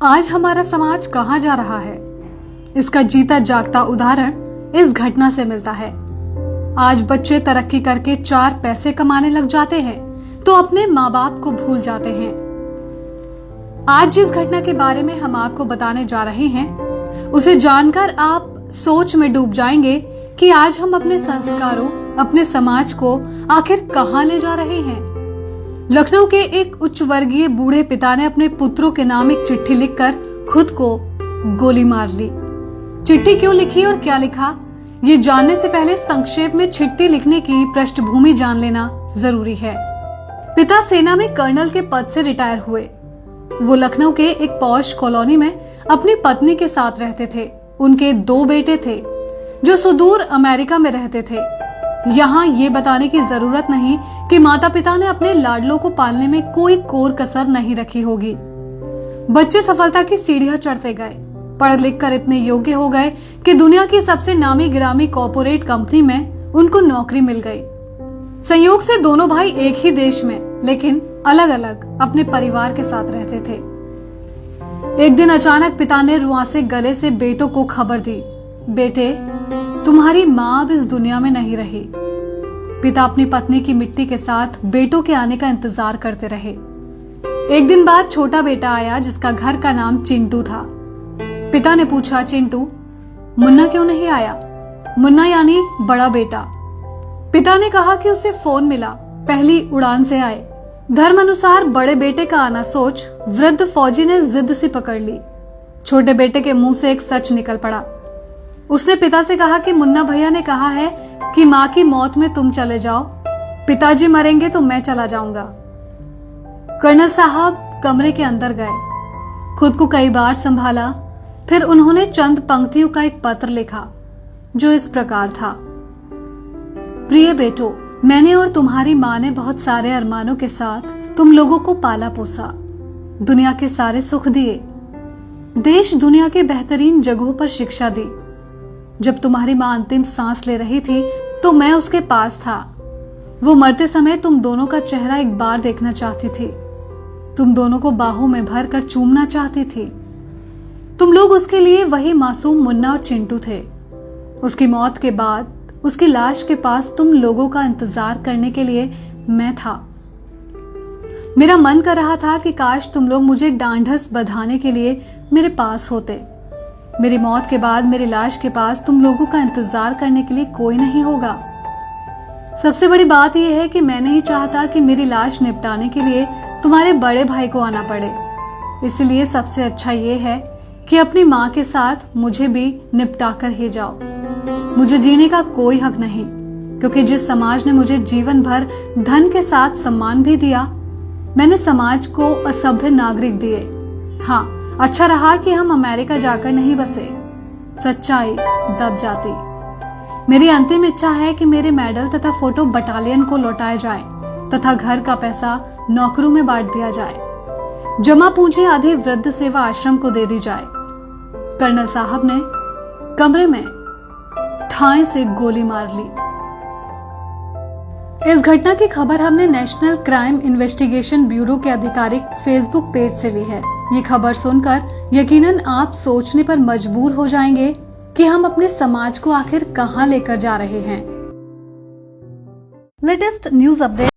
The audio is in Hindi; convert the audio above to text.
आज हमारा समाज कहाँ जा रहा है, इसका जीता जागता उदाहरण इस घटना से मिलता है। आज बच्चे तरक्की करके 4 पैसे कमाने लग जाते हैं तो अपने माँ बाप को भूल जाते हैं। आज जिस घटना के बारे में हम आपको बताने जा रहे हैं, उसे जानकर आप सोच में डूब जाएंगे कि आज हम अपने संस्कारों, अपने समाज को आखिर कहाँ ले जा रहे हैं। लखनऊ के एक उच्च वर्गीय बूढ़े पिता ने अपने पुत्रों के नाम एक चिट्ठी लिखकर खुद को गोली मार ली। चिट्ठी क्यों लिखी और क्या लिखा, ये जानने से पहले संक्षेप में चिट्ठी लिखने की पृष्ठभूमि जान लेना जरूरी है। पिता सेना में कर्नल के पद से रिटायर हुए। वो लखनऊ के एक पॉश कॉलोनी में अपनी पत्नी के साथ रहते थे। उनके 2 बेटे थे जो सुदूर अमेरिका में रहते थे। यहाँ ये बताने की जरूरत नहीं कि माता पिता ने अपने लाडलों को पालने में कोई कोर कसर नहीं रखी होगी। बच्चे सफलता की सीढ़ियां चढ़ते गए, पढ़ लिख कर इतने योग्य हो गए कि दुनिया की सबसे नामी गिरामी कॉर्पोरेट कंपनी में उनको नौकरी मिल गई। संयोग से दोनों भाई एक ही देश में लेकिन अलग अलग अपने परिवार के साथ रहते थे। एक दिन अचानक पिता ने रुआंसे गले से बेटों को खबर दी, बेटे तुम्हारी माँ अब इस दुनिया में नहीं रही। पिता अपनी पत्नी की मिट्टी के साथ बेटों के आने का इंतजार करते रहे। एक दिन बाद छोटा बेटा आया जिसका घर का नाम चिंटू था। पिता ने पूछा, चिंटू मुन्ना क्यों नहीं आया? मुन्ना यानी बड़ा बेटा। पिता ने कहा कि उसे फोन मिला, पहली उड़ान से आए। धर्म अनुसार बड़े बेटे का आना सोच वृद्ध फौजी ने जिद सी पकड़ ली। छोटे बेटे के मुंह से एक सच निकल पड़ा। उसने पिता से कहा कि मुन्ना भैया ने कहा है कि माँ की मौत में तुम चले जाओ, पिताजी मरेंगे तो मैं चला जाऊंगा। कर्नल साहब कमरे के अंदर गए, खुद को कई बार संभाला, फिर उन्होंने चंद पंक्तियों का एक पत्र लिखा जो इस प्रकार था। प्रिय बेटो, मैंने और तुम्हारी माँ ने बहुत सारे अरमानों के साथ तुम लोगों को पाला पोसा, दुनिया के सारे सुख दिए, देश दुनिया के बेहतरीन जगहों पर शिक्षा दी। जब तुम्हारी माँ अंतिम सांस ले रही थी तो मैं उसके पास था। वो मरते समय तुम दोनों का चेहरा एक बार देखना चाहती थी। तुम दोनों को बाहों में भर कर चूमना चाहती थी। तुम लोग उसके लिए वही मासूम मुन्ना और चिंटू थे। उसकी मौत के बाद उसकी लाश के पास तुम लोगों का इंतजार करने के लिए मैं था। मेरा मन कर रहा था कि काश तुम लोग मुझे डांढस बंधाने के लिए मेरे पास होते। मेरी मौत के बाद मेरी लाश के पास तुम लोगों का इंतजार करने के लिए कोई नहीं होगा। सबसे बड़ी बात यह है कि मैं नहीं चाहता कि मेरी लाश निपटाने के लिए तुम्हारे बड़े भाई को आना पड़े। इसलिए सबसे अच्छा ये है कि अपनी माँ के साथ मुझे भी निपटा कर ही जाओ। मुझे जीने का कोई हक नहीं, क्योंकि जिस समाज ने मुझे जीवन भर धन के साथ सम्मान भी दिया, मैंने समाज को असभ्य नागरिक दिए। हाँ, अच्छा रहा कि हम अमेरिका जाकर नहीं बसे, सच्चाई दब जाती। मेरी अंतिम इच्छा है कि मेरे मेडल तथा फोटो बटालियन को लौटाए जाए तथा घर का पैसा नौकरों में बांट दिया जाए। जमा पूंजी आधी वृद्ध सेवा आश्रम को दे दी जाए। कर्नल साहब ने कमरे में ठाई से गोली मार ली। इस घटना की खबर हमने नेशनल क्राइम इन्वेस्टिगेशन ब्यूरो के आधिकारिक फेसबुक पेज से ली है। ये खबर सुनकर यकीनन आप सोचने पर मजबूर हो जाएंगे कि हम अपने समाज को आखिर कहां लेकर जा रहे हैं। Latest news update